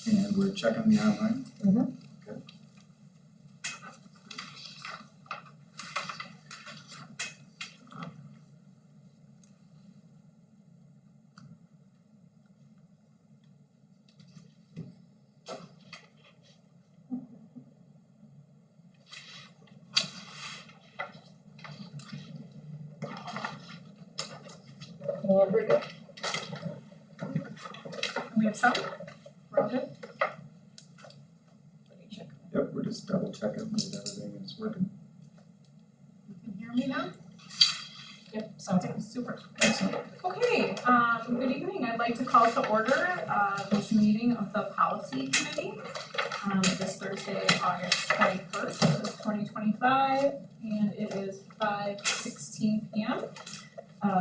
And we're checking the online. Mhm. Okay. And we're good. We have some? We're all good? Let me check. Yep, we're just double checking that everything is working. You can hear me now? Yep, sounds Okay, good. super. Excellent. Okay, good evening. I'd like to call to order this meeting of the policy committee this Thursday, August 21st, 2025, and it is 5:16 p.m.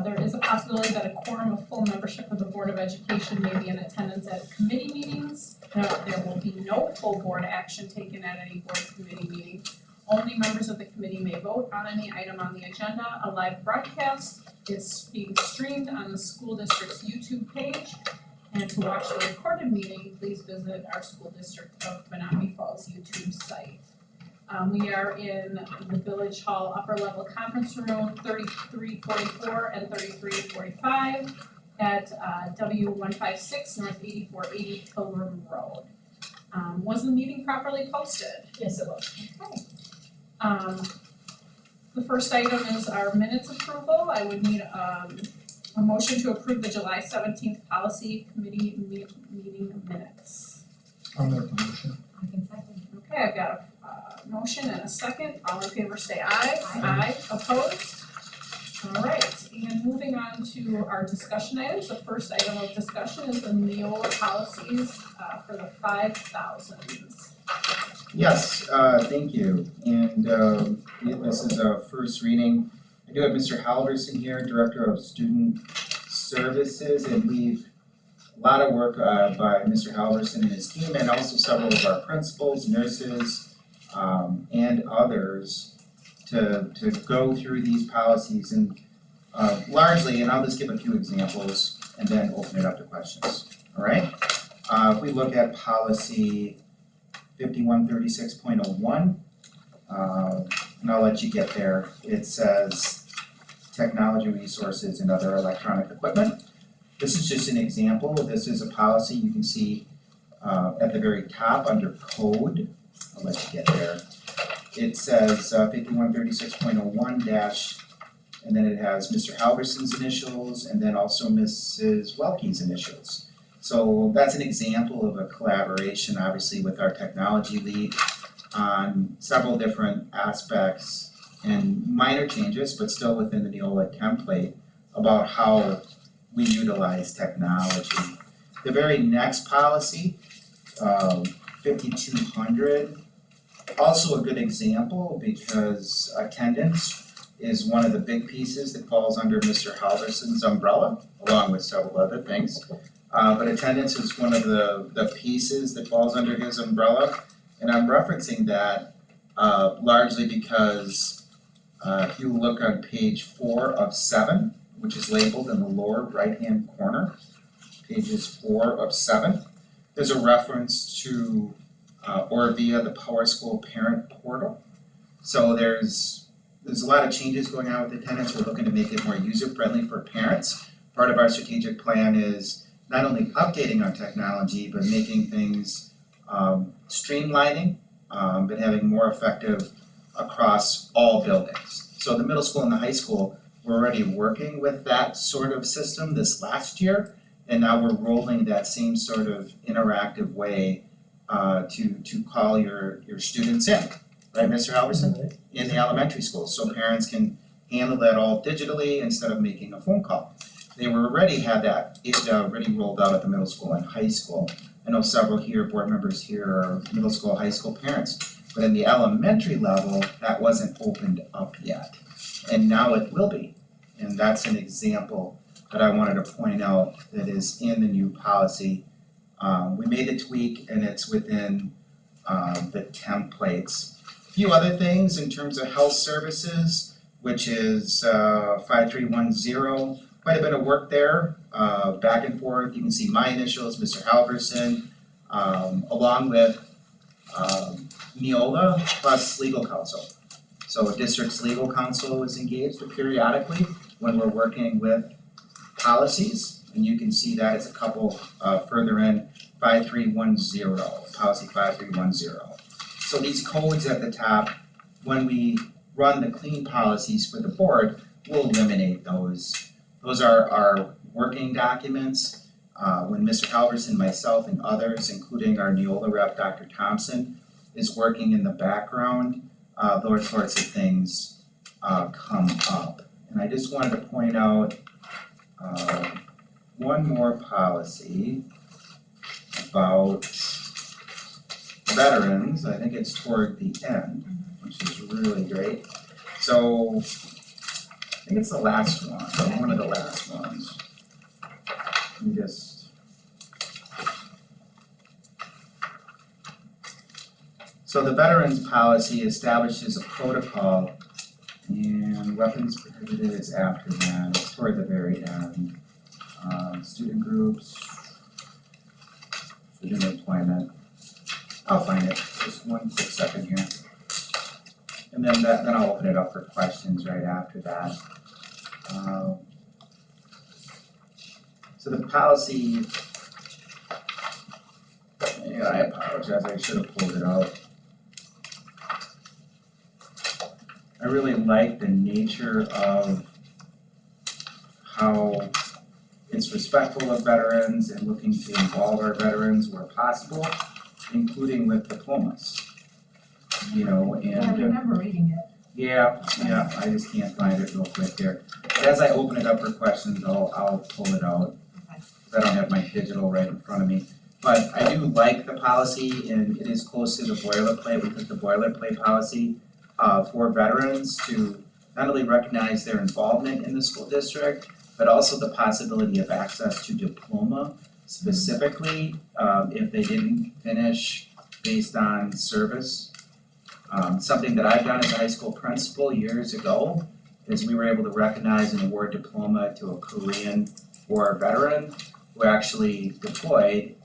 There is a possibility that a quorum of full membership of the Board of Education may be in attendance at committee meetings. There will be no full board action taken at any board committee meeting. Only members of the committee may vote on any item on the agenda. A live broadcast is being streamed on the school district's YouTube page. And to watch the recorded meeting, please visit our school district of Menominee Falls YouTube site. We are in the Village Hall upper level conference room 3344 and 3345 at W156 North 8480 Pilgrim Road. Was the meeting properly posted? Yes, it was. Okay. The first item is our minutes approval. I would need a motion to approve the July 17th policy committee meeting minutes. I'll make the motion. I can second. Okay, I've got a motion and a second. All in favor say aye. Aye. Opposed? All right, and moving on to our discussion items. The first item of discussion is the Neola policies for the 5,000s. Yes, thank you. And this is a first reading. I do have Mr. Halverson here, Director of Student Services, and we've a lot of work by Mr. Halverson and his team, and also several of our principals, nurses, and others to go through these policies and largely, and I'll just give a few examples and then open it up to questions. All right? If we look at policy 5136.01, and I'll let you get there. It says technology resources and other electronic equipment. This is just an example. This is a policy you can see at the very top under code. I'll let you get there. It says 5136.01 dash, and then it has Mr. Halverson's initials and then also Mrs. Welke's initials. So that's an example of a collaboration, obviously, with our technology lead on several different aspects and minor changes, but still within the Neola template about how we utilize technology. The very next policy, 5200, also a good example because attendance is one of the big pieces that falls under Mr. Halverson's umbrella, along with several other things. But attendance is one of the pieces that falls under his umbrella. And I'm referencing that largely because if you look on page 4 of 7, which is labeled in the lower right-hand corner, pages 4 of 7, there's a reference to or via the PowerSchool parent portal. So there's a lot of changes going on with attendance. We're looking to make it more user-friendly for parents. Part of our strategic plan is not only updating our technology, but making things streamlining, but having more effective across all buildings. So the middle school and the high school, we're already working with that sort of system this last year, and now we're rolling that same sort of interactive way to call your students in, right, Mr. Halverson? In the elementary schools, so parents can handle that all digitally instead of making a phone call. They were already had that already rolled out at the middle school and high school. I know several here, board members here are middle school, high school parents, but in the elementary level, that wasn't opened up yet. And now it will be, and that's an example that I wanted to point out that is in the new policy. We made a tweak and it's within the templates. A few other things in terms of health services, which is 5310, quite a bit of work there, back and forth. You can see my initials, Mr. Halverson, along with Neola plus legal counsel. So district's legal counsel is engaged periodically when we're working with policies, and you can see that it's a couple further in 5310, policy 5310. So these codes at the top, when we run the clean policies for the board, we'll eliminate those. Those are our working documents. When Mr. Halverson, myself, and others, including our Neola rep, Dr. Thompson, is working in the background, those sorts of things come up. And I just wanted to point out one more policy about veterans. I think it's toward the end, which is really great. So I think it's the last one, or one of the last ones. Let me just. So the veterans policy establishes a protocol, and weapons prohibited is after that, it's toward the very end. Student groups, student employment. I'll find it, just one quick second here. And then I'll open it up for questions right after that. So the policy, yeah, I apologize, I should have pulled it out. I really like the nature of how it's respectful of veterans and looking to involve our veterans where possible, including with diplomas. You know, and Yeah, I remember reading it. yeah, I just can't find it real quick here. But as I open it up for questions, I'll pull it out. Okay. 'Cause I don't have my digital right in front of me. But I do like the policy, and it is close to the boilerplate. We took the boilerplate policy for veterans to not only recognize their involvement in the school district, but also the possibility of access to diploma, specifically if they didn't finish based on service. Something that I've done as a high school principal years ago is we were able to recognize and award diploma to a Korean War veteran who actually deployed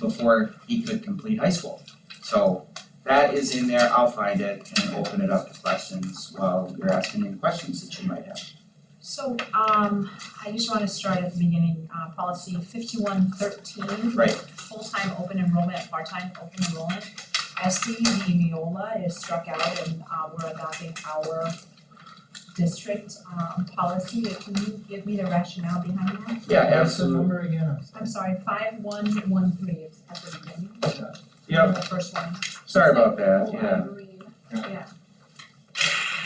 before he could complete high school. So that is in there, I'll find it and open it up to questions while you're asking any questions that you might have. So, I just wanna start at the beginning, policy 5113. Right. Full-time open enrollment, part-time open enrollment. I see the Neola is struck out and, we're adopting our district, policy. Can you give me the rationale behind that? Yeah, What's the absolutely. number again? I'm sorry, 5113, it's at the beginning. Yep, The first one. sorry about that, Oh, yeah. Green.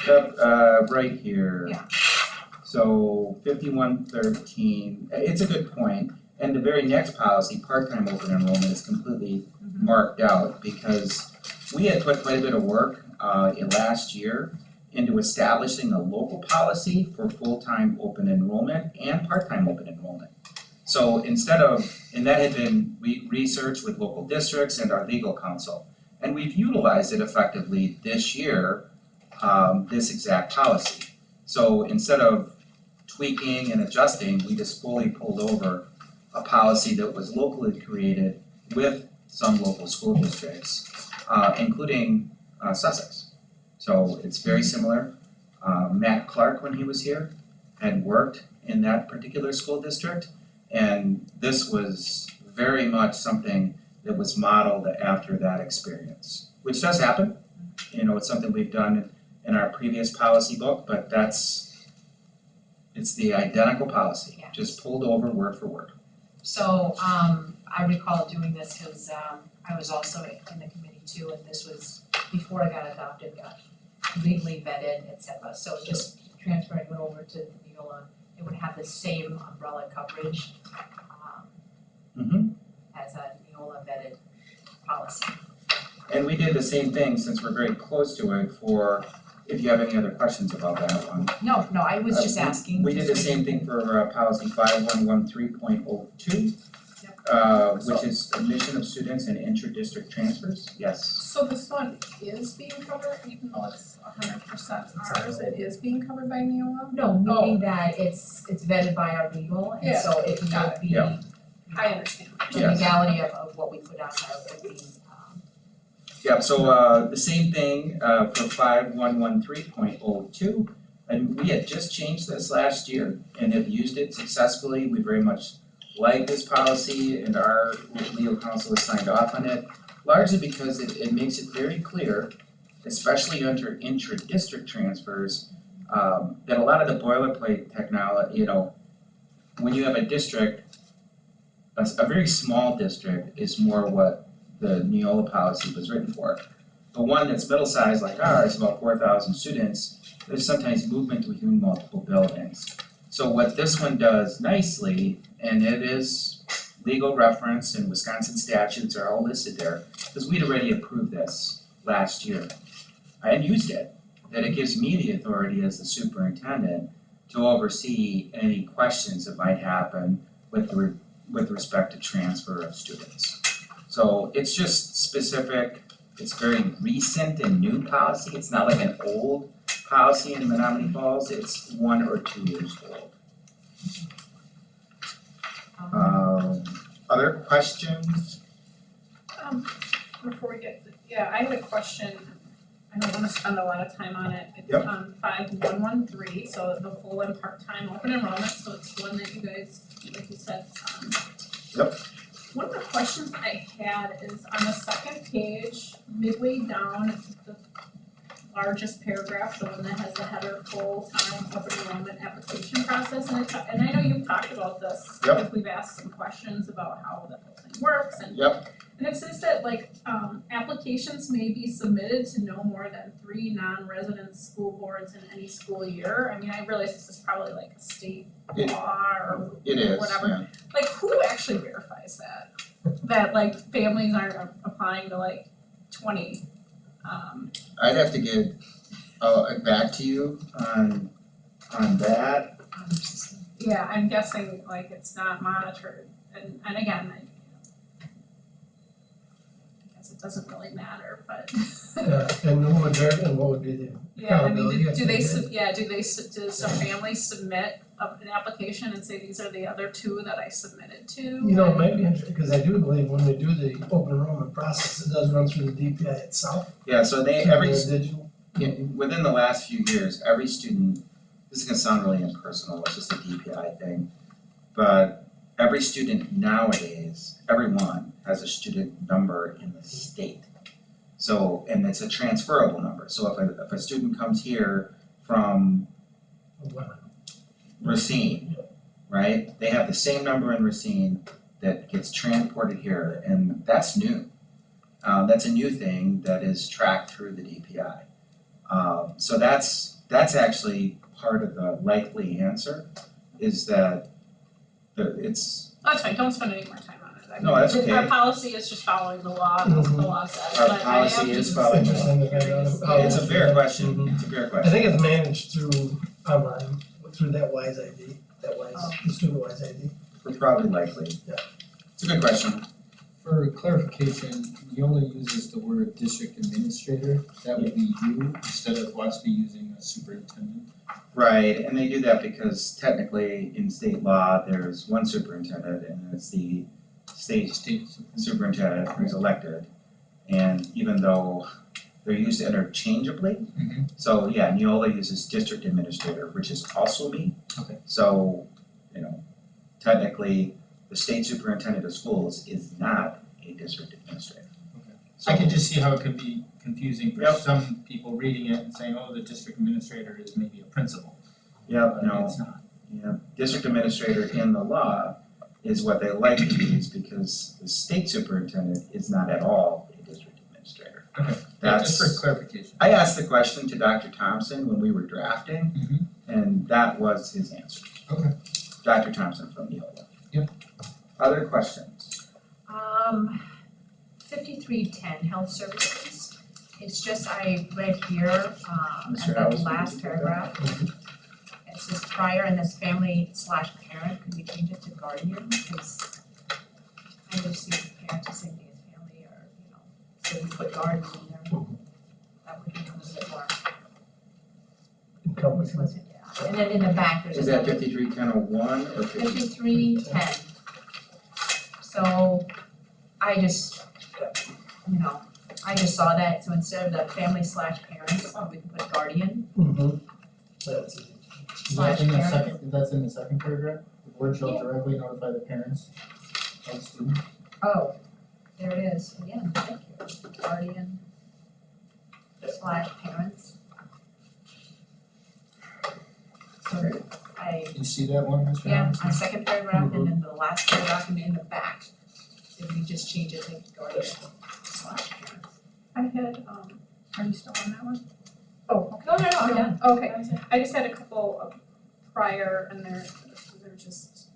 Yep, right here. Yeah. So 5113, it's a good point. And the very next policy, part-time open enrollment, is completely marked out because we had put quite a bit of work in last year into establishing a local policy for full-time open enrollment and part-time open enrollment. So instead of, and that had been researched with local districts and our legal counsel. And we've utilized it effectively this year, this exact policy. So instead of tweaking and adjusting, we just fully pulled over a policy that was locally created with some local school districts, including Sussex. So it's very similar. Matt Clark, when he was here, had worked in that particular school district. And this was very much something that was modeled after that experience, which does happen. You know, it's something we've done in our previous policy book, but it's the identical policy, Yeah. just pulled over word for word. So, I recall doing this because, I was also in the committee too, and this was before it got adopted, got legally vetted, et cetera. So just transferring it over to the Neola, it would have the same umbrella coverage, Mm-hmm. as a Neola vetted policy. And we did the same thing, since we're very close to it, for, if you have any other questions about that one. No, I was just asking. We did the just- same thing for policy 5113.02. Which is admission of students and inter-district transfers, yes. So this one is being covered, even though it's 100% ours, it is being covered by Neola? No, meaning that it's vetted by our legal, and Yeah, so it got would be. Yeah. I understand. the Yes. legality of what we put out there would be, Yeah, so the same thing for 5113.02, and we had just changed this last year and have used it successfully. We very much like this policy and our legal counsel has signed off on it, largely because it makes it very clear, especially under intra-district transfers, that a lot of the boilerplate technology, when you have a district, a very small district is more what the Neola policy was written for. The one that's middle-sized like ours, about 4,000 students, there's sometimes movement between multiple buildings. So what this one does nicely, and it is legal reference and Wisconsin statutes are all listed there, because we'd already approved this last year. I had used it, that it gives me the authority as the superintendent to oversee any questions that might happen with respect to transfer of students. So it's just specific, it's very recent and new policy, it's not like an old policy in Menominee Falls, it's 1 or 2 years old. Other questions? Before we get, I had a question, I don't wanna spend a lot of time on it. It's Yep. on 5113, so the full and part-time open enrollment, so it's the one that you guys, like you said, Yep. One of the questions I had is on the second page, midway down, the largest paragraph, the one that has the header full-time open enrollment application process, and I know you've talked about this. Yep. Like we've asked some questions about how the whole thing works and Yep. and it says that applications may be submitted to no more than 3 non-resident school boards in any school year. I mean, I realize this is probably like a state It- law or It is, whatever. yeah. Like who actually verifies that? That like families aren't applying to like 20 I'd have to get back to you on that. yeah, I'm guessing like it's not monitored and again, I guess it doesn't really matter, but And what would be the yeah, I mean, accountability, I do they, think, do some families submit an application and say, these are the other 2 that I submitted to? You know, it might be interesting, because I do believe when we do the open enrollment process, it does run through the DPI itself. Yeah, so they, through every, the digital. within the last few years, every student, this is gonna sound really impersonal, it's just a DPI thing, but every student nowadays, everyone has a student number in the state. So, and it's a transferable number, so if a student comes here from Racine, right? They have the same number in Racine that gets transported here, and that's new. That's a new thing that is tracked through the DPI. So that's actually part of the likely answer, is that it's, That's fine, don't spend any more time on it. I No, mean, that's okay. Our policy is just following the law, that's what the law says, Our but I am policy is just following the law. Interesting to find out how- it's a fair question, Mhm. it's a fair I question. think it's managed through online, through that WISE ID, Oh. the student WISE ID. We're probably likely. Yeah. It's a good question. For clarification, Neola uses the word district administrator, that would be you, instead of Watsby using a superintendent. Right, and they do that because technically in state law, there's one superintendent and it's the state State superintendent who's elected. And even though they're used interchangeably, Mhm. so yeah, Neola uses district administrator, which is also me. Okay. So, technically, the state superintendent of schools is not a district administrator. Okay. So, I could just see how it could be confusing for Yep. some people reading it and saying, oh, the district administrator is maybe a principal. yeah, But no, it's not. yeah, district administrator in the law is what they like to use because the state superintendent is not at all a district administrator. Okay. Yeah, That's, just for clarification. I asked the question to Dr. Thompson when we were drafting, Mhm. and that was his answer. Okay. Dr. Thompson from Neola. Yep. Other questions? 5310, health services. It's just, I read here, Mr. at the Howes, last would you do paragraph. It says prior and this family/parent, could we change it to guardian? Because I just see parent to say his family or, so we put guardian in there. That would become a bit more, Encompassing. yeah. And then in the back, there's Is just that 531001 or 50? 5310. So I just, I just saw that, so instead of the family/parents, we can put guardian Mm-hmm. That's it. slash In the parent. second, that's in the second paragraph, the board shall directly notify the parents of student. Oh, there it is, again, thank you, guardian slash parents. So You see that one, Mr. yeah, Robinson? on second paragraph and then the last paragraph and in the back, if we just change it to guardian slash parents. I had, are you still on that one? Oh, okay. No, I'm done. Okay, I just had a couple of prior and they're just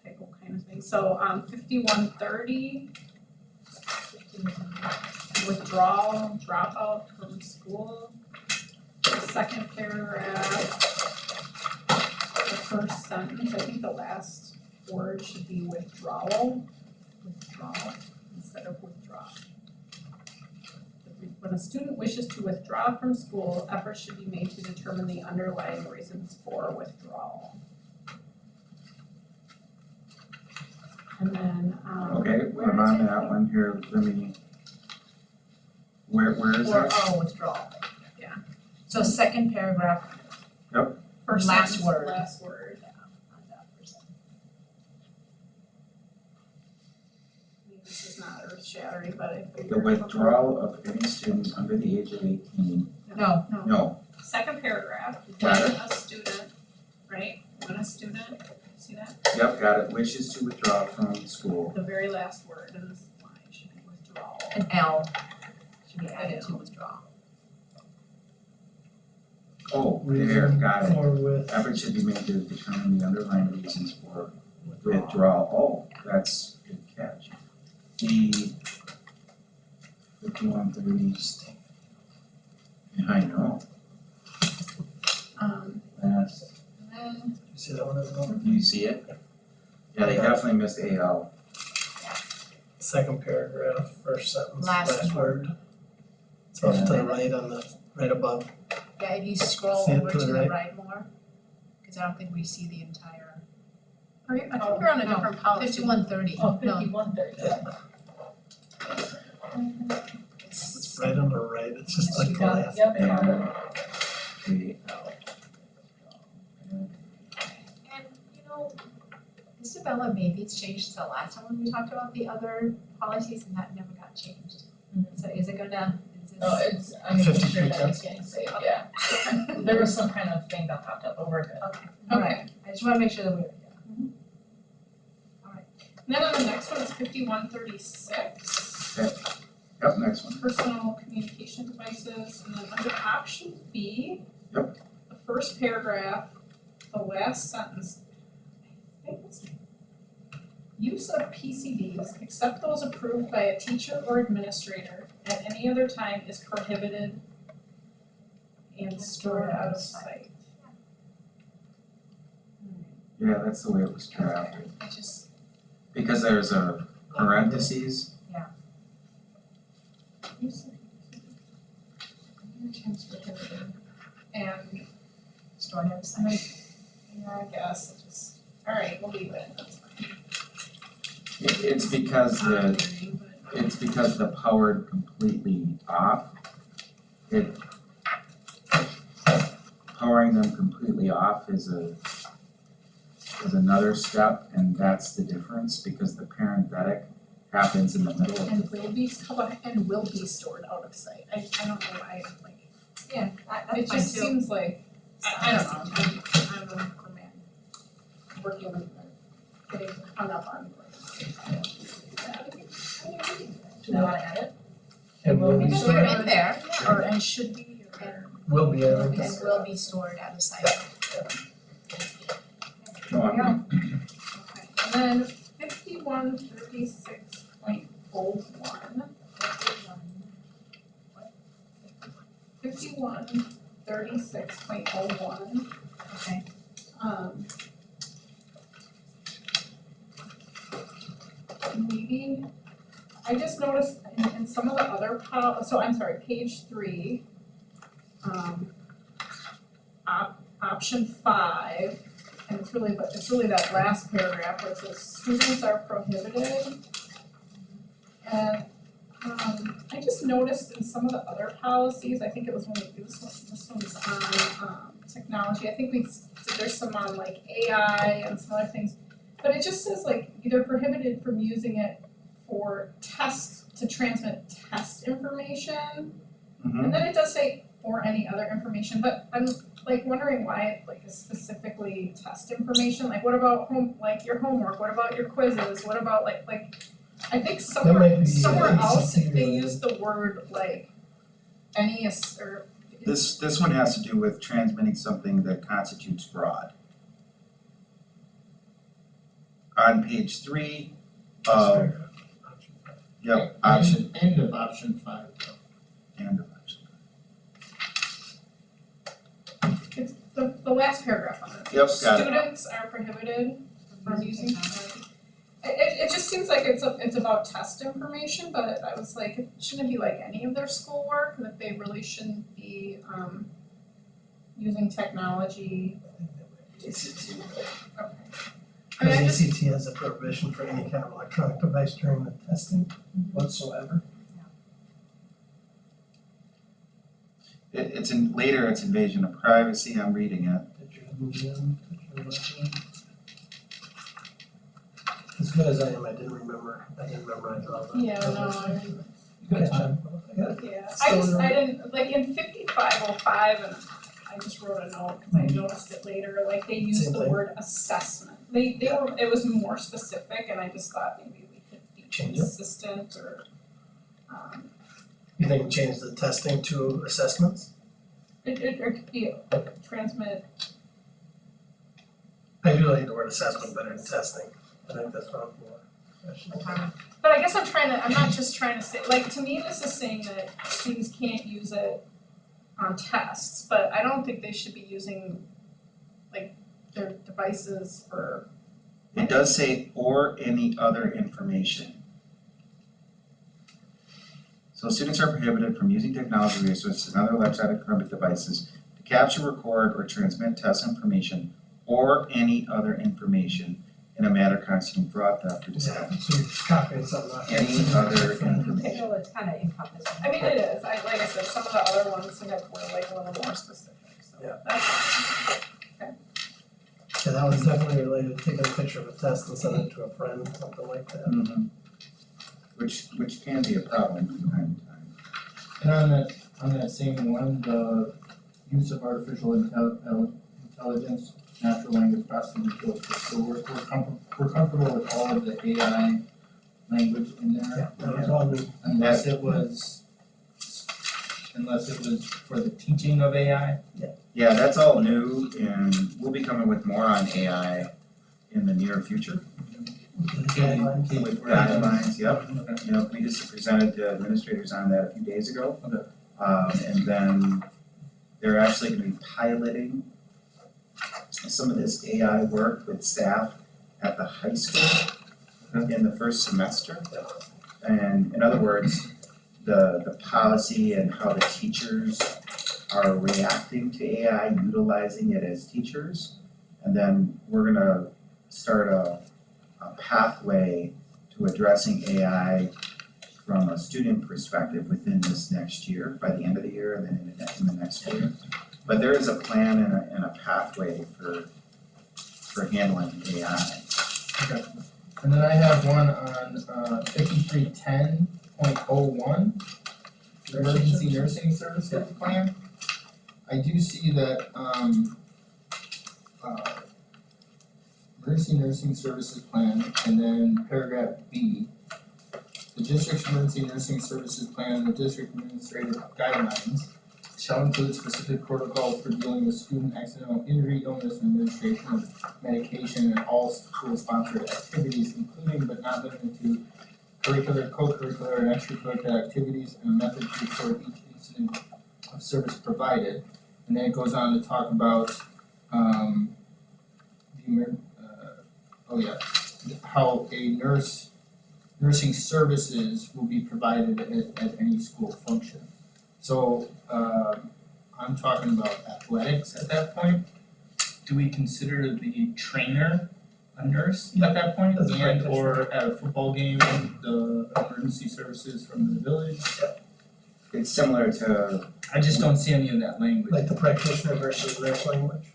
typo kind of thing. So 5130, withdrawal, dropout from school. The second paragraph, the first sentence, I think the last word should be withdrawal instead of withdraw. When a student wishes to withdraw from school, efforts should be made to determine the underlying reasons for withdrawal. And then, Okay, I'm on that one here, let me. Where is Or, it? oh, withdrawal. Yeah. So second paragraph, first last sentence, word. last word. on that person. I mean, this is not earth shattering, but I The figured. withdrawal of any student under the age of 18, No, no, Second paragraph, Got when it. a student, right, when a student, see that? yep, got it, wishes to withdraw from school. The very last word in this line should be withdrawal. an L should be added to withdraw. Oh, there, got it. Or with Effort should be made to determine the underlying reasons for withdrawal. Oh, that's a good catch. The 5130, yeah, I know, that's, And then, you see that one as well? you see it? Yeah, they definitely missed AL. Second paragraph, first sentence, Last last word. It's off to the right on the, right above. Yeah, if you scroll See it over to to the the right? right more, cause I don't think we see the entire. I think you're on a No, different policy. 5130, Oh, no, 5130. It's right on the right, it's just like the last. Yep. And AL. And Isabella, maybe it's changed since the last time when we talked about the other policies and that never got changed. So is it gonna, is this? Oh, it's, I'm sure 53 that it's getting saved, yeah. There was some kind of thing that popped up, but we're good. Okay, alright, I just wanna make sure that we're, And then on the next one is 5136. Yep, next one. Personal communication devices, and then under option B. Yep. The first paragraph, the last sentence, I think it's use of PCDs, except those approved by a teacher or administrator at any other time is prohibited and stored out of sight. Yeah, that's the way it was drafted. I just, Because there's a parentheses, use of PCDs prohibited and stored out of sight. yeah, I guess, it just, alright, we'll leave it, that's fine. it's because it's because the powered completely off. Powering them completely off is another step, and that's the difference, because the parenthetic happens in the middle of And will be stored out of sight, I don't know why, like, Yeah, that's it fine just too. seems like, I don't know, I'm a man, working with, getting hung up on. Do we wanna add it? And will be Because stored, we're in there, Or, and should be, or. will be, I think and it's- will be stored out of sight. No, I'm Okay, and then 5136.01. 5136.01. Okay. Maybe, I just noticed in some of the other so I'm sorry, page 3, option 5, and it's really that last paragraph where it says students are prohibited. noticed in some of the other policies, I think it was this one's on technology, I think there's some on like AI and some other things. But it just says like either prohibited from using it for to transmit test information. Mhm. And then it does say or any other information, but I'm like wondering why it like is specifically test information, like what about your homework, what about your quizzes, what about like I think might be somewhere else ACT they related. use the word like any or This one has to do with transmitting something that constitutes fraud. On page 3 of, yep, option End of option 5 though. and of option. it's the last paragraph on it. Yep, got it. Students are prohibited from using technology. It just seems like it's about test information, but I was like, it shouldn't be like any of their schoolwork, that they really shouldn't be using technology. ACT. Okay. I mean, I Because just, ACT has a prohibition for any kind of electronic device during the testing whatsoever. It's invasion of privacy, I'm reading it. Pictures moving in, pictures left in. As good as I am, I didn't memorize all that. yeah, no, I Good time. yeah, I didn't, like in 5505, and I just wrote a note, cause I noticed it later, like they used Same the thing. word assessment. They were, it was more specific, and I just thought maybe we could be Change it. consistent or, You think change the testing to assessments? it could be transmit, I do like the word assessment better than testing. I think that's what I'm more professional. but I guess I'm not just trying to say, like, to me, this is saying that students can't use it on tests, but I don't think they should be using, like, their devices for, It does say or any other information. So students are prohibited from using technology resources and other electronic devices to capture, record, or transmit test information or any other information in a matter constituting fraud, theft, or deception. So you're copying something off. Any other information. Well, it's kind of encompassing. I mean, it is, like I said, some of the other ones were like a little more specific, so Yeah. that's fine. Yeah, that was definitely related, taking a picture of a test and sending it to a friend, something like that. Mhm. Which can be a problem from time to time. And on that same one, the use of artificial intelligence, natural language processing tools for schoolwork, we're comfortable with all of the AI language in there. Yeah, that was all new. Unless it was for the teaching of AI. Yeah, that's all new and we'll be coming with more on AI in the near future. Guidelines. With guidelines, yep. Okay. You know, we just presented the administrators on that a few days ago. Okay. And then they're actually gonna be piloting some of this AI work with staff at the high school in the first semester. And in other words, the policy and how the teachers are reacting to AI, utilizing it as teachers. And then we're gonna start a pathway to addressing AI from a student perspective within this next year, by the end of the year, and then in the next year. But there is a plan and a pathway for handling AI. Okay. And then I have one on 5310.01, emergency nursing services plan. I do see that emergency nursing services plan, and then paragraph B. The district's emergency nursing services plan and the district administrative guidelines shall include specific protocols for dealing with student accidental injury, illness, and administration of medication and all school-sponsored activities, including but not limited to curricular, co-curricular, and extracurricular activities, and a method to record each incident of service provided. And then it goes on to talk about how a nursing services will be provided at any school function. So I'm talking about athletics at that point. Do we consider the trainer a nurse at that point? That's a great And or at a football game, the emergency services from the village? it's similar to, I just don't see any of that language. Like the practitioner versus nurse language,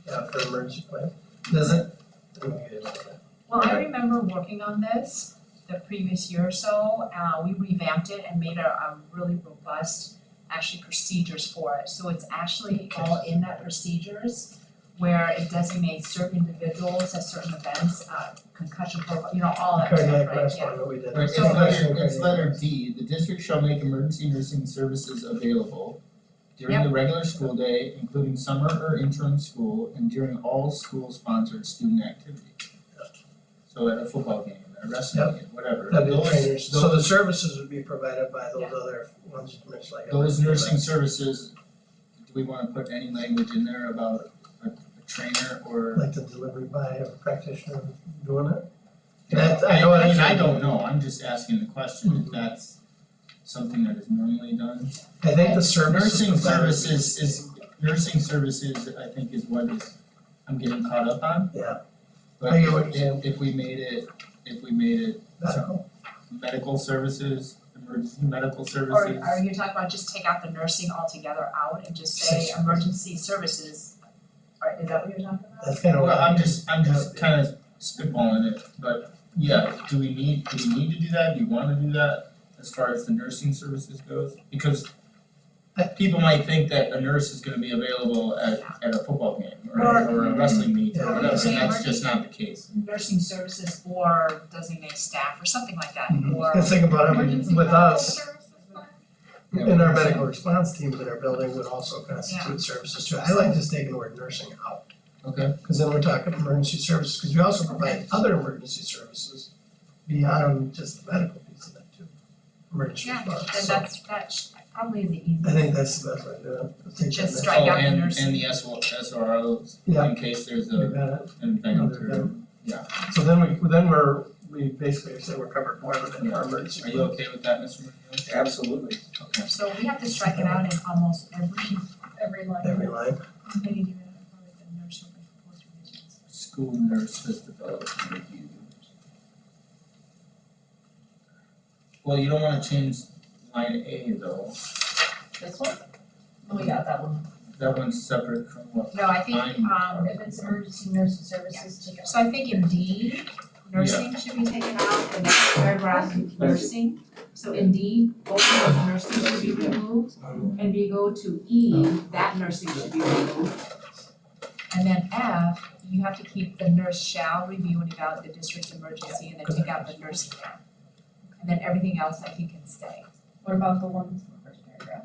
yeah, for emergency plan, does it? I don't get it like that. Well, I remember working on this the previous year or so, we revamped it and made a really robust, actually procedures for it. So it's actually all in that procedures where it designates certain individuals at certain events, concussion protocol, all that stuff, Cardiac right, arrest yeah. one that we did. Right, it's letter D, the district shall make emergency nursing services available during the regular school day, including summer or interim school, and during all school-sponsored student activities. So at a football game, at a wrestling game, whatever. That'd be Those- trainers, so those- the services would be provided by those Yeah. other ones you mentioned, like. Those nursing services, do we wanna put any language in there about a trainer or? Like the delivery by a practitioner doing it? I know it is. I don't know, I'm just asking the question, Mhm. if that's something that is normally done. I think the services. Nursing provided- nursing services, I think is what I'm getting caught up on. Yeah. But I get what you're saying. if we made it Medical. medical services, emergency medical Or services. are you talking about just take out the nursing altogether out and just say Services. emergency services? Or is that what you're talking about? That's kind of. Well, I'm just kind of spitballing it, but yeah, do we need to do that, do you wanna do that as far as the nursing services goes? Because people might think that a nurse is gonna be available at a football game or a wrestling meet Yeah. or whatever, Say and that's just not the case. Nursing services or designate staff or something like that, Mhm. or. Let's think about it, Emergency with medical us, services plan? in our medical response teams that are building would also constitute services too. I like just taking the word nursing out. Okay. Cause then we're talking emergency services, cause we also provide other emergency services beyond just the medical piece of that too. Emergency Yeah, response, then so that's probably the easiest. I think that's the best way to do it. Let's take Just that strike Oh, out the and nursing. the SROs, Yeah. in case there's next. You a got it. an event or, So we basically say we're covered more than in our emergency. are you okay with that, Mr. Munoz? absolutely. Okay. So we have to strike it out in almost Every line. Every line. maybe do it probably the nursing report revisions. School nurse has developed and reviewed. Well, you don't wanna change line A though, This one? Oh, yeah, that one. that one's separate from what No, I think If it's emergency nursing services to. so I think in D, nursing should be taken out, the next paragraph, nursing. So in D, both of those nursing should be removed, and we go to E, that nursing should be removed. And then F, you have to keep the nurse shall review and evaluate the district's emergency, and then take out the nursing there. And then everything else I think can stay. What about the ones in the first paragraph?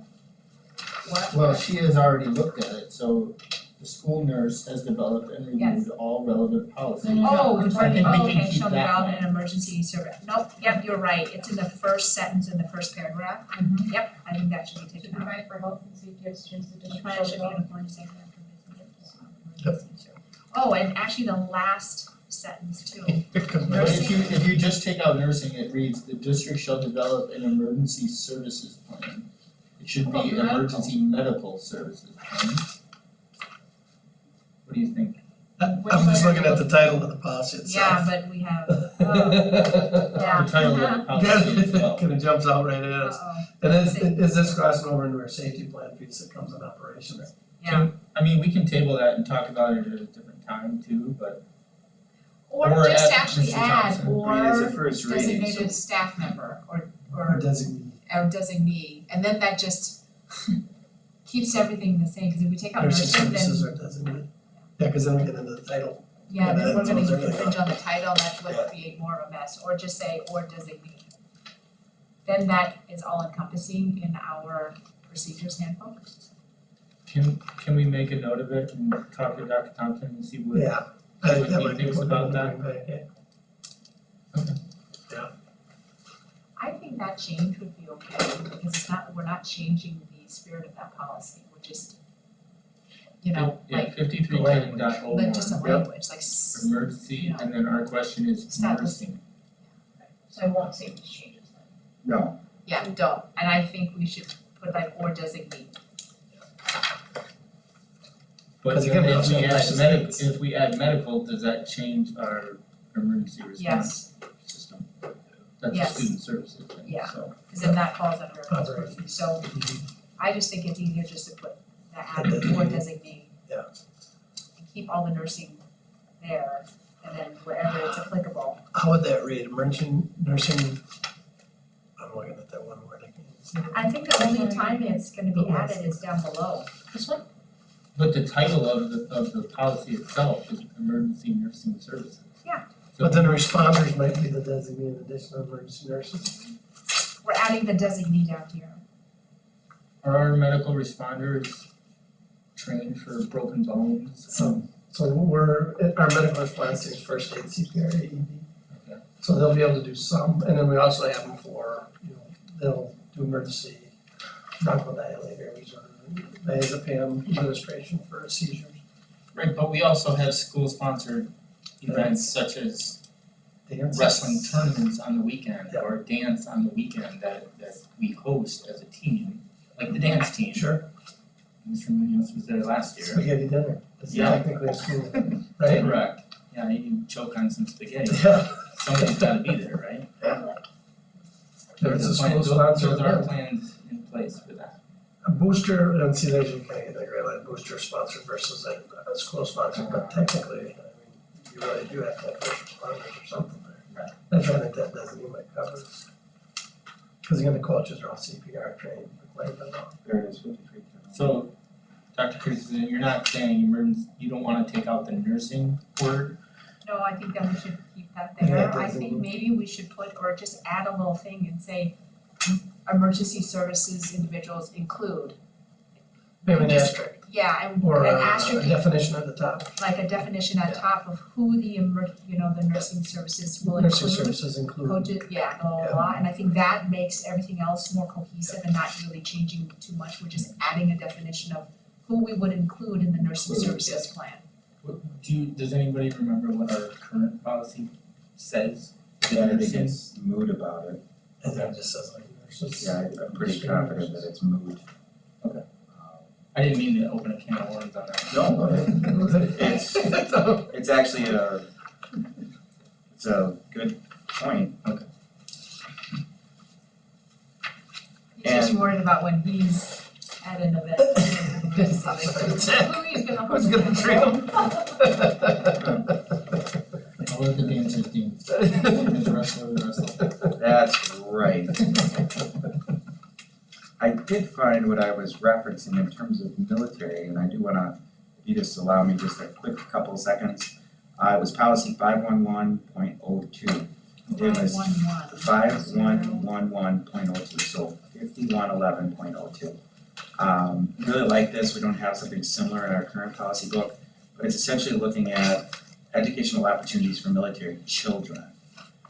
What? Well, she has already looked at it, so the school nurse has developed and reviewed all relevant policies. No, Oh, I'm the sorry. I think we can okay, keep shall that develop one. an emergency service, nope, yep, you're right, it's in the first sentence in the first paragraph. Yep, I think that should be To taken out. provide for health and safety of students, the district Plan shall should be develop. uniform and safe Oh, and actually the last sentence too. Because But if you just take out nursing, it reads, the district shall develop an emergency services plan. It should be How about emergency medical services plan. What do you think? I'm just looking at the title of the policy Yeah, itself. but we have, The title of the policy as well. Kinda jumps out right at us. uh-oh, And then, is this crossing over into our safety plan piece that comes in operations? yeah. I mean, we can table that and talk about it at a different time too, but Or Or just add actually Mr. add, Johnson. I mean, it's a or first reading, so designated staff member, or Or designee? designee, and then that just keeps everything the same, cause if we take out Nurses nursing, then, services or designee? Yeah, cause then we get into the title. yeah, Yeah, then we're that's gonna what they're infringe on the title, that would Yeah. create more of a mess, or just say, or designee. Then that is all encompassing in our procedures handbook. can we make a note of it and talk to Dr. Thompson and see what? Yeah, I think that What he might be thinks what about I'm that? doing back, yeah. I think that change would be okay, because it's not, we're not changing the spirit of that policy, we're just, like, 5310.01. like just a Yep. language, like Emergency, and then our question is Stop nursing. So I won't say these changes then. no, yeah, don't, and I think we should put like or designate. But 'Cause again, then we if also we have add license. if we add medical, does that change our emergency response Yes, system? That's a Yes. student services thing, Yeah. so. cause then that falls under Operating. expertise, so I just think it's easier just to put the add The or designee. designate. Yeah. And keep all the nursing there, and then wherever it's applicable, How would that read, emergency nursing? I'm looking at that one word, I can't. I think the only time it's gonna be added is down below. This one? But the title of the policy itself is emergency nursing services. Yeah. So But then responders might be the designated additional emergency nurses. We're adding the designee down here. are our medical responders trained for broken bones? So our medical response is first aid, CPR, AED. Okay. So they'll be able to do some, and then we also have them for, they'll do emergency bronchodilators or diazepam administration for seizures. Right, but we also have school-sponsored events such as Dance. wrestling tournaments on the weekend Yeah. or dance on the weekend that we host as a team, like the dance team. Sure, Mr. Munoz was there last year. spaghetti dinner, it's Yeah. technically a school, right? Correct. Yeah, you choke on some spaghetti. Yeah. Somebody's gotta be there, right? It's a Those are plans, school-sponsored those are event. plans in place for that. A booster, and see, there's you kind of get that great line, booster sponsored versus a school sponsored, but technically, I mean, you really do have to have first responders or something there. Right. That's why I think that doesn't even like cover. Cause again, the coaches are all CPR trained, like, There it is, 53. So, Dr. Christensen, you're not saying emergency, you don't wanna take out the nursing word? No, I think that we should keep that Yeah, there. I designee. think maybe we should put, or just add a little thing and say, emergency services individuals include. maybe an Just- asterisk, Yeah, and or an a asterisk, definition at the top, like a definition at top of who the the nursing services will include. nursing services include. Coaches, yeah, blah, blah, blah, and I think that makes everything else more cohesive and not really changing too much, we're just adding a definition of who we would include in the nursing services plan. Does anybody remember what our current policy says? Yeah, I think it's mood about it. And then it just says like nurses. Yeah, I'm pretty confident that it's mood. Okay. I didn't mean to open a can of worms on that. No, it's actually it's a good point. He's just And- worried about when he's at an event. Who he's gonna Who's host gonna it. treat them? I'll let the dancers dance and the wrestlers wrestle. That's right. I did find what I was referencing in terms of military, and I do wanna, if you just allow me just a quick couple seconds. It was policy 511.02. It was 5111.02, so 5111.02. Really like this, we don't have something similar in our current policy book, but it's essentially looking at educational opportunities for military children.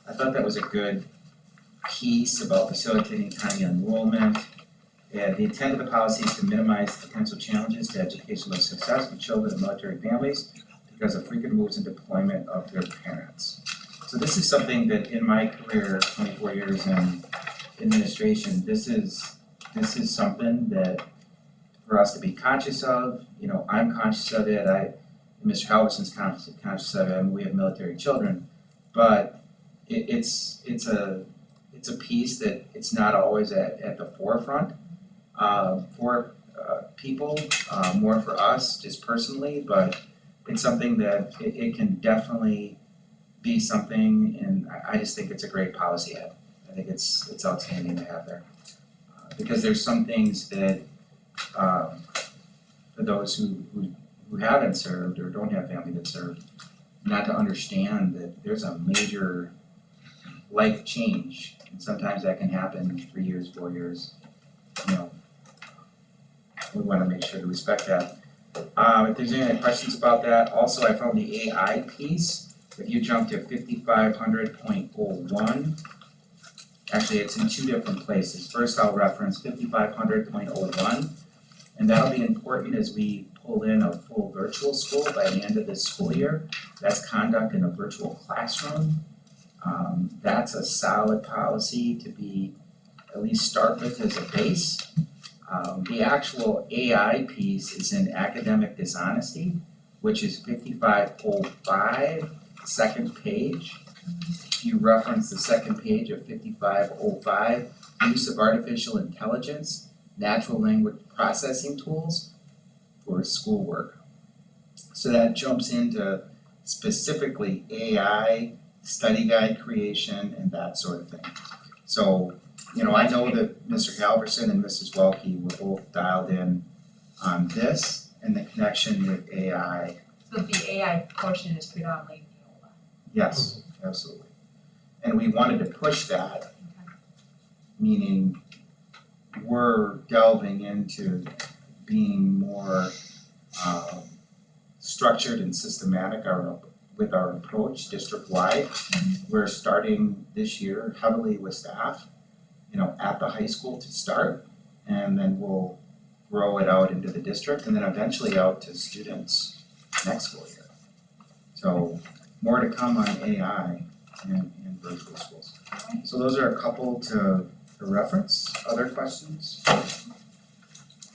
I thought that was a good piece about facilitating timely enrollment. And the intent of the policy is to minimize potential challenges to educational success for children in military families because of frequent moves and deployment of their parents. So this is something that in my career, 24 years in administration, this is something that for us to be conscious of, I'm conscious of it, Mr. Halverson's conscious of it, and we have military children, but it's a piece that it's not always at the forefront for people, more for us just personally, but it's something that it can definitely be something, and I just think it's a great policy add. I think it's outstanding to have there. Because there's some things that for those who haven't served or don't have family that served, not to understand that there's a major life change, and sometimes that can happen in 3 years, 4 years, we wanna make sure to respect that. If there's any questions about that, also I found the AI piece, if you jump to 5500.01, actually it's in two different places. First I'll reference 5500.01, and that'll be important as we pull in a full virtual school by the end of this school year. That's conduct in a virtual classroom. That's a solid policy to be, at least start with as a base. The actual AI piece is in academic dishonesty, which is 5505, second page. You reference the second page of 5505, use of artificial intelligence, natural language processing tools for schoolwork. So that jumps into specifically AI, study guide creation, and that sort of thing. So, you know, I know that Mr. Halverson and Mrs. Welke were both dialed in on this and the connection with AI. So the AI portion is predominantly Neola. Yes, absolutely. And we wanted to push that, meaning we're delving into being more structured and systematic with our approach district-wide. We're starting this year heavily with staff, you know, at the high school to start, and then we'll grow it out into the district and then eventually out to students next school year. So more to come on AI and virtual schools. So those are a couple to reference. Other questions? I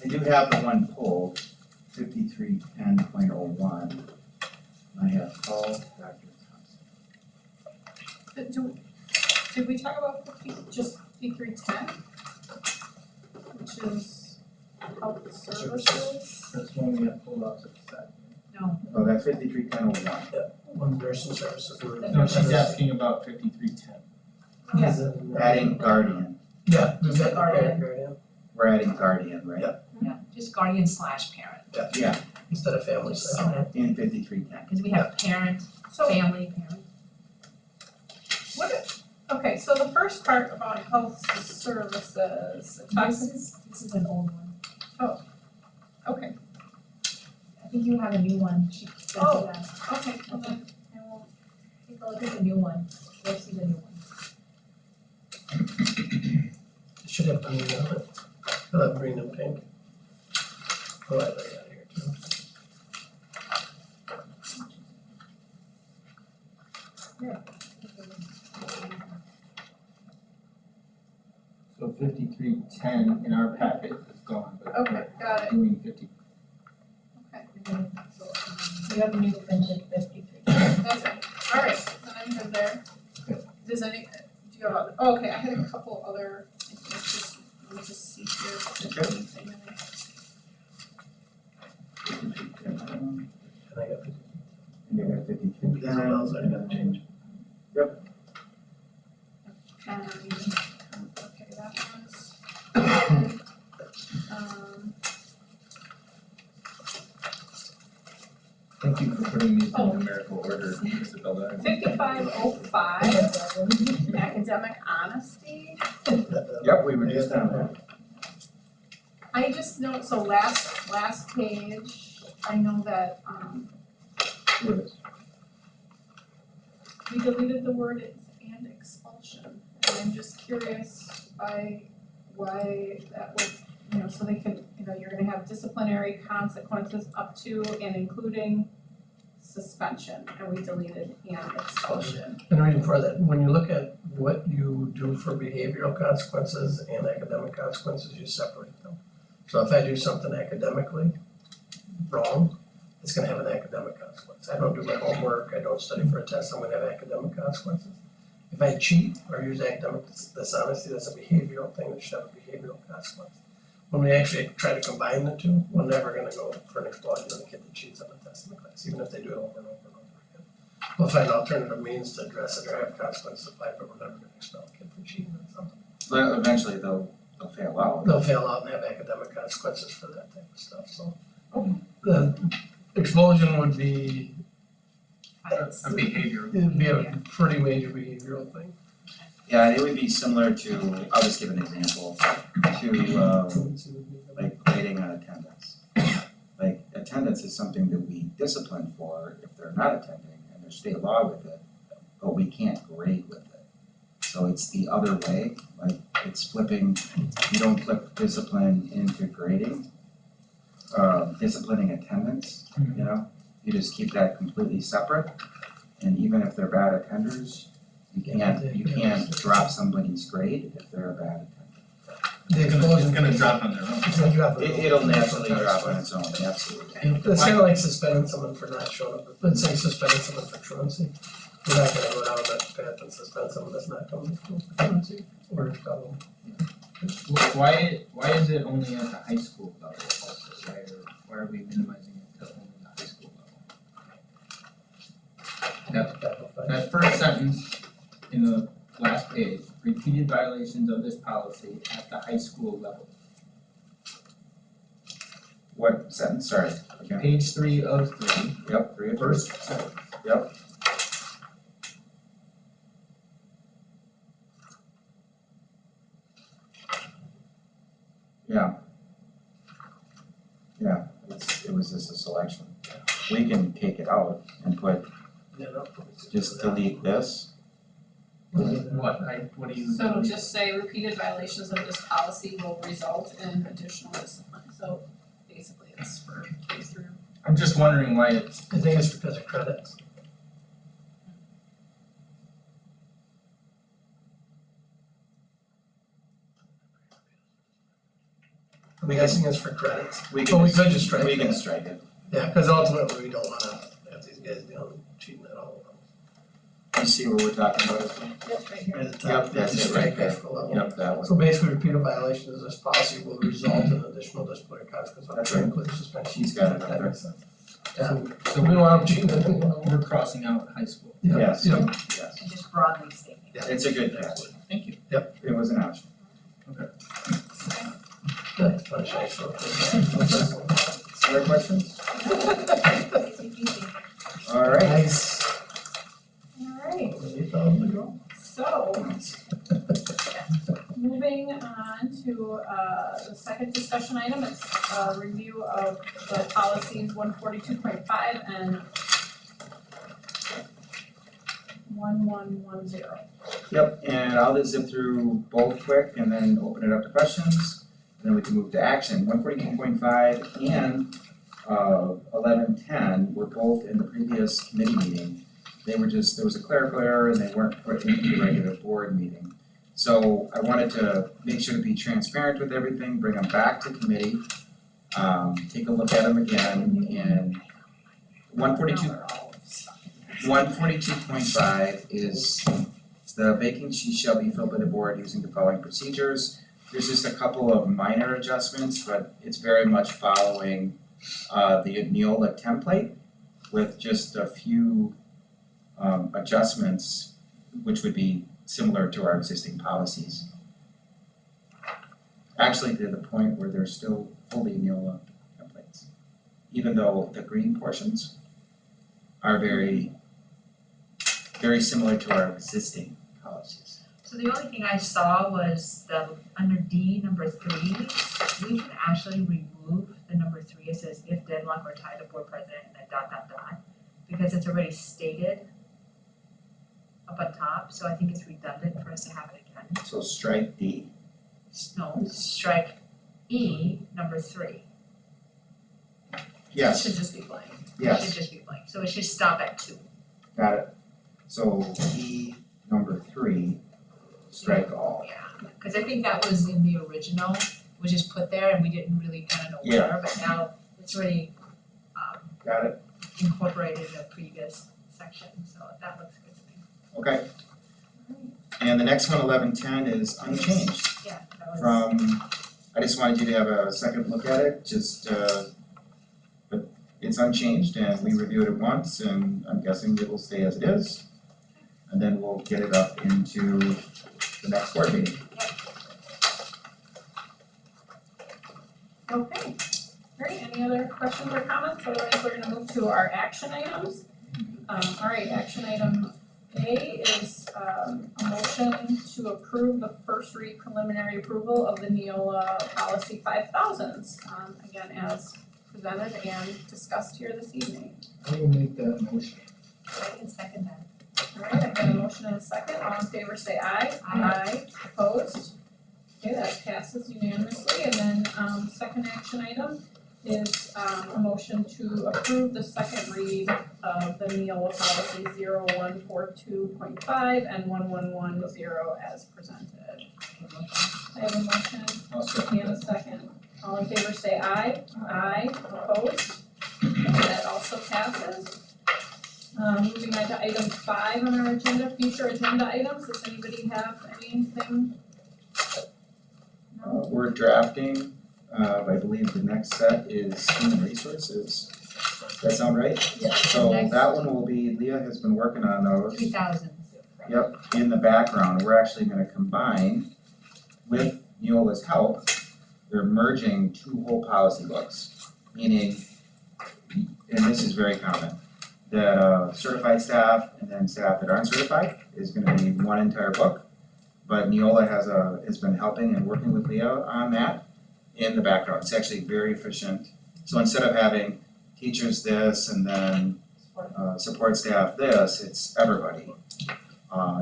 do have the one pulled, 5310.01. I have Paul, Dr. Thompson. Did we talk about just 5310? Which is health services? That's one we got pulled off to the side. Oh, that's 5310.01. One nursing services. No, she's asking about 5310. Adding guardian. Yeah, Just the guardian. We're adding guardian, right? Yeah, just guardian slash parent, Yeah, Instead of family center. in 5310. because we have parent, So family, parent. okay, so the first part about health services, it talks, This is an old one. okay, I think you have a new one. She sent it Oh. out. okay, well then, I will, Take a look at the new one. You'll see the new one. It should have green on it. It'll have green and pink. Oh, I got it here too. So 5310 in our packet is gone, but okay, got it, we're doing 50. okay, You have a new printed 53. that's it, alright, then I'm good there. Okay. Does any, do you have other, oh, okay, I had a couple other, let me just see here. if there's Okay. anything in it. 5310. And I got the, And you got 5310. these are those I gotta change. Okay, that one's. Thank you for putting these in Oh. numerical order, Isabella. 5505, academic honesty. Yep, we were just on that. I just know, so last page, I know that, we deleted the word and expulsion. And I'm just curious why that would, you know, so they could, you know, you're gonna have disciplinary consequences up to and including suspension, and we deleted and expulsion. And the reason for that, when you look at what you do for behavioral consequences and academic consequences, you separate them. So if I do something academically wrong, it's gonna have an academic consequence. I don't do my homework, I don't study for a test, I'm gonna have academic consequences. If I cheat or use academic dishonesty, that's a behavioral thing that should have a behavioral consequence. When we actually try to combine the two, we're never gonna go for an explosion of a kid that cheats on a test in the class, even if they do it over and over and over again. We'll find alternative means to address it or have consequences applied, but we're never gonna expel a kid for cheating on something. But eventually they'll fail out. They'll fail out and have academic consequences for that type of stuff, so. The expulsion would be, A behavior. it'd be a pretty major behavioral thing. Yeah, it would be similar to, I'll just give an example, to like grading on attendance. Like attendance is something that we discipline for if they're not attending and there's state law with it, but we can't grade with it. So it's the other way, like it's flipping, you don't flip discipline into grading. Disciplining attendance, you know, you just keep that completely separate. And even if they're bad attenders, you can't drop somebody's grade if they're a bad attender. The expulsion. It's gonna drop on their own. It's gonna drop on its own. It'll naturally drop on its own, absolutely. It's kind of like suspending someone for not showing up, let's say suspending someone for truancy. We're not gonna go down that path and suspend someone that's not coming to school. Or tell them. Why is it only at the high school level also? Why are we minimizing it to only the high school level? That first sentence in the last page, repeated violations of this policy at the high school level. What sentence, sorry, again, Page 3 of 3, yep, three of first first, sentence. yep. Yeah. Yeah, it was just a selection. We can take it out and put, just delete this. What do you? So just say repeated violations of this policy will result in additional discipline, so basically it's for K through. I'm just wondering why it's, I think it's because of credits. I'm guessing it's for credits. We Well, we could just strike We can that. strike it. Yeah, cause ultimately we don't wanna have these guys down cheating at all. You see what we're talking about, isn't it? Yep, right here. At the Yep, top, that's it strike right there. high school level. Yep, that one. So basically, repeated violations of this policy will result in additional disciplinary consequences, That's right. including suspension. She's got it up That there. makes sense. Yeah, so so we don't want them cheating at any level. we're crossing out high school. Yeah, Yes, yeah. yes. And just broadly stating. It's a good catch. Thank you. It was an option. That's punch ice. Other questions? All right. Nice. Alright, 8,000 to go. so moving on to the second discussion item, it's a review of the policies 142.5 and 1110. Yep, and I'll just zip through both quick and then open it up to questions. And then we can move to action. 142.5 and 1110 were both in the previous committee meeting. They were just, there was a clerical error and they weren't put into the regular board meeting. So I wanted to make sure to be transparent with everything, bring them back to committee, take a look at them again, and 142.5 is the vacancy shall be filled by the board using the following procedures. There's just a couple of minor adjustments, but it's very much following the Neola template with just a few adjustments, which would be similar to our existing policies. Actually, to the point where they're still fully Neola templates, even though the green portions are very, very similar to our existing policies. So the only thing I saw was the, under D, number 3, we can actually remove the number 3, it says if deadlock or tie the board president and then ... because it's already stated up on top, so I think it's redundant for us to have it again. So strike D. No, strike E, number 3. It Yes, should just be blank. It yes, should just be blank, so it should stop at 2. got it. So E number 3, strike all. Yeah, cause I think that was in the original, was just put there and we didn't really kinda know Yeah. where, but now it's already Got it? incorporated in the previous section, so that looks good to me. Okay. And the next one, 1110, is unchanged Yeah, that was. from, I just wanted you to have a second look at it, just, but it's unchanged and we reviewed it once and I'm guessing it will stay as it is. And then we'll get it up into the next board meeting. Okay, great, any other questions or comments, otherwise we're gonna move to our action items. Alright, action item A is a motion to approve the first read preliminary approval of the Neola policy 5000s, again, as presented and discussed here this evening. I will make that motion. I can second that. Alright, I've got a motion and a second, all in favor say aye. Aye. Opposed? Okay, that passes unanimously, and then, second action item is, a motion to approve the second read of the Neola policy 0142.5 and 1110 as presented. I have a motion I'll second and a that. second, all in favor say aye. Aye. Opposed? That also passes. Moving on to item 5 on our agenda, future agenda items, does anybody have anything? No? We're drafting, I believe the next set is human resources. Does that sound right? Yeah. So Next. that one will be, Leah has been working on those. 3,000. Yep, in the background, we're actually gonna combine with Neola's help, they're merging 2 whole policy books. Meaning, and this is very common, that certified staff and then staff that aren't certified is gonna be one entire book. But Neola has been helping and working with Leah on that in the background, it's actually very efficient. So instead of having teachers this and then support staff this, it's everybody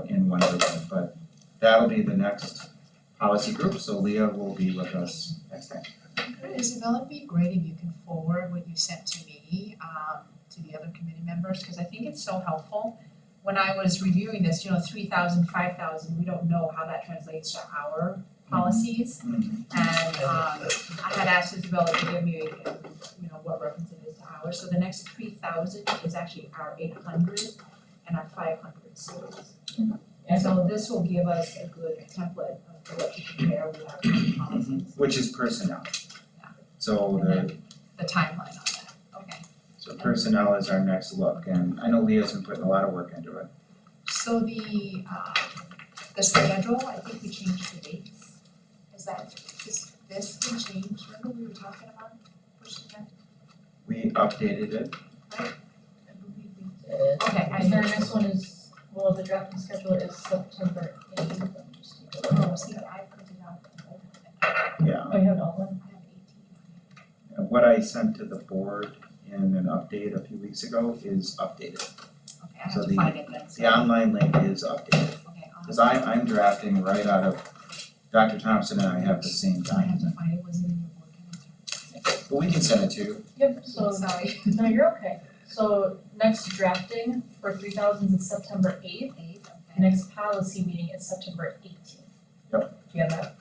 in one group, but that'll be the next policy group, so Leah will be with us next time. Isabel, it'd be great if you can forward what you sent to me, to the other committee members, because I think it's so helpful. When I was reviewing this, 3,000, 5,000, we don't know how that translates to our policies. Mhm. And I had asked Isabella to give me, what reference it is to ours, so the next 3,000 is actually our 800 and our 500 series. And so this will give us a good template of what to compare with our current policies, Which is personnel. Yeah. So and the timeline on that, okay. so personnel is our next look, and I know Leah's been putting a lot of work into it. So the schedule, I think we changed the dates. Is this been changed? Remember we were talking about pushing that? We updated it, I believe we did. Okay, I And know. their next one is, well, the drafting schedule is September 8th. Oh, see, I printed out. yeah. Oh, you have it all one? I have 18. And what I sent to the board in an update a few weeks ago is updated. Okay, I So have to find it then. The online link is updated, Okay, because I'm drafting right out of, Dr. Thompson and I have the same I have to document, find it, was it in your book? but we can send it to you. Yep, so, Sorry. no, you're okay. So next drafting for 3,000 is September 8th. Okay. Next policy meeting is September 18th. Yep. Do you have that?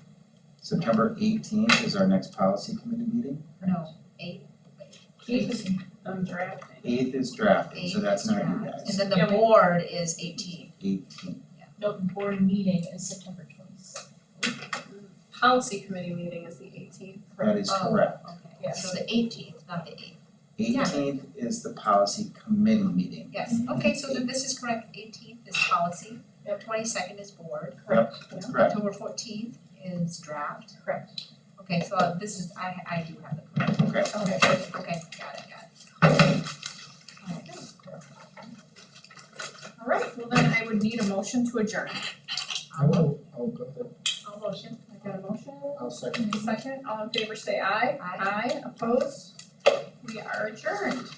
September 18th is our next policy committee meeting. No, 8. 8 is drafting. 8th is drafting, so that's not you guys. And then the Yeah, we- board is 18. 18th. No, board meeting is September 27th. Policy committee meeting is the 18th. That is Oh, correct. okay, Yes. so the 18th, not the 8th. 18th is the policy committee meeting. Yes, okay, so then this is correct, 18th is policy, 22nd is board, Correct. That's correct. October 14th is draft. Correct. Okay, so this is, I do have the correct, Okay, okay, got it. Alright, well then I would need a motion to adjourn. I'll go ahead, I'll motion. I got a motion, I'll second. second, all in favor say aye. Aye. Aye, opposed? We are adjourned.